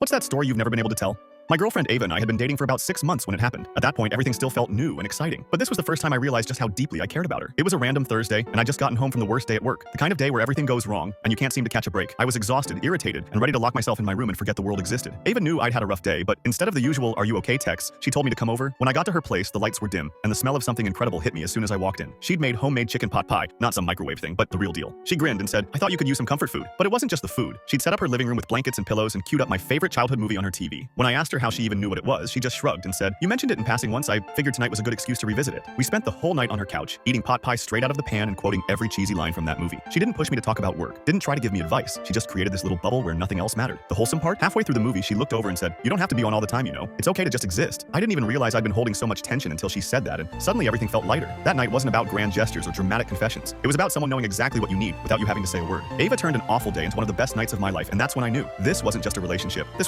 What's that story you've never been able to tell? My girlfriend Ava and I had been dating for about 6 months when it happened. At that point, everything still felt new and exciting. But this was the first time I realized just how deeply I cared about her. It was a random Thursday, and I'd just gotten home from the worst day at work. The kind of day where everything goes wrong, and you can't seem to catch a break. I was exhausted, irritated, and ready to lock myself in my room and forget the world existed. Ava knew I'd had a rough day, but instead of the usual "Are you okay?" text, she told me to come over. When I got to her place, the lights were dim, and the smell of something incredible hit me as soon as I walked in. She'd made homemade chicken pot pie, not some microwave thing, but the real deal. She grinned and said, "I thought you could use some comfort food." But it wasn't just the food. She'd set up her living room with blankets and pillows and queued up my favorite childhood movie on her TV. When I asked her how she even knew what it was, she just shrugged and said, "You mentioned it in passing once. I figured tonight was a good excuse to revisit it." We spent the whole night on her couch, eating pot pie straight out of the pan and quoting every cheesy line from that movie. She didn't push me to talk about work, didn't try to give me advice. She just created this little bubble where nothing else mattered. The wholesome part? Halfway through the movie, she looked over and said, "You don't have to be on all the time, you know. It's okay to just exist." I didn't even realize I'd been holding so much tension until she said that, and suddenly everything felt lighter. That night wasn't about grand gestures or dramatic confessions. It was about someone knowing exactly what you need without you having to say a word. Ava turned an awful day into one of the best nights of my life, and that's when I knew this wasn't just a relationship. This was